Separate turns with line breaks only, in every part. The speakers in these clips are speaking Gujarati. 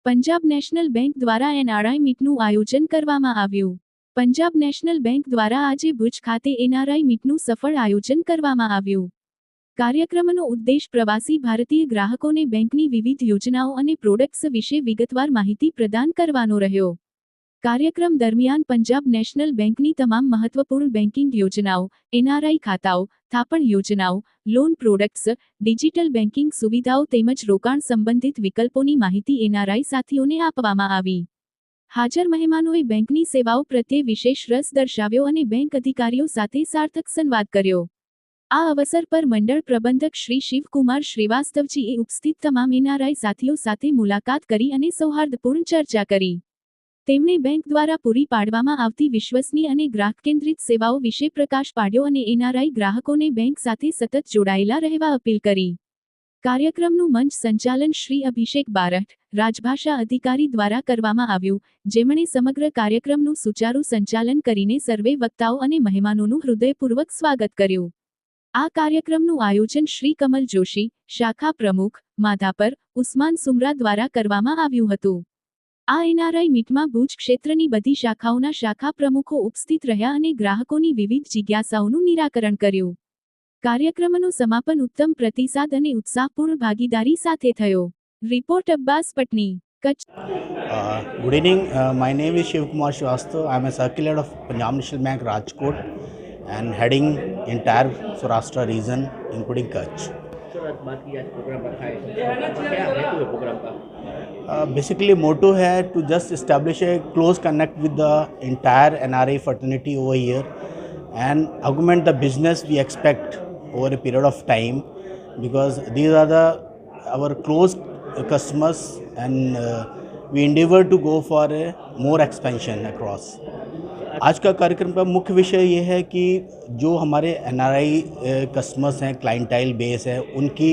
પંજાબ નેશનલ બેંક દ્વારા એનઆરઆઈ મીટનું આયોજન કરવામાં આવ્યું. પંજાબ નેશનલ બેંક દ્વારા આજે ભુજ ખાતે એનઆરઆઈ મીટનું સફળ આયોજન કરવામાં આવ્યું. કાર્યક્રમનો ઉદ્દેશ પ્રવાસી ભારતીય ગ્રાહકોને બેંકની વિવિધ યોજનાઓ અને પ્રોડક્ટ્સ વિશે વિગતવાર માહિતી પ્રદાન કરવાનો રહ્યો. કાર્યક્રમ દરમિયાન પંજાબ નેશનલ બેંકની તમામ મહત્વપૂર્ણ બેન્કિંગ યોજનાઓ, એનઆરઆઈ ખાતાઓ, થાપણ યોજનાઓ, લોન પ્રોડક્ટ્સ, ડિજિટલ બેન્કિંગ સુવિધાઓ તેમજ રોકાણ સંબંધિત વિકલ્પોની માહિતી એનઆરઆઈ સાથીઓને આપવામાં આવી. હાજર મહેમાનોએ બેંકની સેવાઓ પ્રત્યે વિશેષ રસ દર્શાવ્યો અને બેંક અધિકારીઓ સાથે સાર્થક સંવાદ કર્યો. આ અવસર પર મંડળ પ્રબંધક શ્રી શિવકુમાર શ્રીવાસ્તવજીએ ઉપસ્થિત તમામ એનઆરઆઈ સાથીઓ સાથે મુલાકાત કરી અને સૌહાર્દપૂર્ણ ચર્ચા કરી. તેમણે બેંક દ્વારા પૂરી પાડવામાં આવતી વિશ્વસનીય અને ગ્રાહક કેન્દ્રિત સેવાઓ વિશે પ્રકાશ પાડ્યો અને એનઆરઆઈ ગ્રાહકોને બેંક સાથે સતત જોડાયેલા રહેવા અપીલ કરી. કાર્યક્રમનું મંચ સંચાલન શ્રી અભિષેક બારઠ, રાજભાષા અધિકારી દ્વારા કરવામાં આવ્યું, જેમણે સમગ્ર કાર્યક્રમનું સુચારુ સંચાલન કરીને સર્વે વક્તાઓ અને મહેમાનોનું હૃદયપૂર્વક સ્વાગત કર્યું. આ કાર્યક્રમનું આયોજન શ્રી કમલ જોશી, શાખા પ્રમુખ, માધાપર, ઉસ્માન સુમરા દ્વારા કરવામાં આવ્યું હતું. આ એનઆરઆઈ મીટમાં ભુજ ક્ષેત્રની બધી શાખાઓના શાખા પ્રમુખો ઉપસ્થિત રહ્યા અને ગ્રાહકોની વિવિધ જિજ્ઞાસાઓનું નિરાકરણ કર્યું. કાર્યક્રમનું સમાપન ઉત્તમ પ્રતિસાદ અને ઉત્સાહપૂર્ણ ભાગીદારી સાથે થયો. Report Abbas Patni, Kutch.
Good evening. My name is Shivkumar Srivastava. I am a circular head of Punjab National Bank, Rajkot, and heading entire Saurashtra region, including Kutch.
Sir, आज बात की आज प्रोग्राम रखा है, क्या हेतु है प्रोग्राम का?
Basically, motto है to just establish a close connect with the entire NRI fraternity over here and augment the business we expect over a period of time, because these are our close customers and we endeavor to go for a more expansion across. आज का कार्यक्रम का मुख्य विषय ये है कि जो हमारे एनआरआई कस्टमर्स हैं, क्लाइंटाइल बेस है, उनकी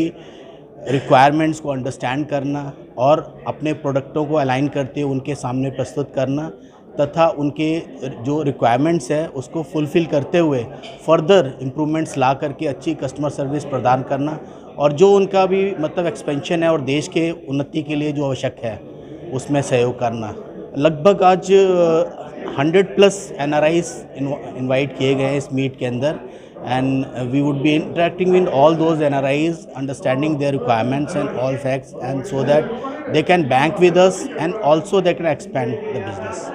रिक्वायरमेंट्स को अंडरस्टैंड करना और अपने प्रोडक्टों को अलाइन करते हुए उनके सामने प्रस्तुत करना तथा उनके जो रिक्वायरमेंट्स है उसको फुलफ़िल करते हुए फर्दर इम्प्रूवमेंट्स ला करके अच्छी कस्टमर सर्विस प्रदान करना और जो उनका भी मतलब एक्सपेंशन है और देश के उन्नति के लिए जो आवश्यक है उसमें सहयोग करना. लगभग आज 100+ NRIs इनवाइट किए गए हैं इस मीट के अंदर and we would be interacting with all those NRIs, understanding their requirements and all facts, and so that they can bank with us and also they can expand the business.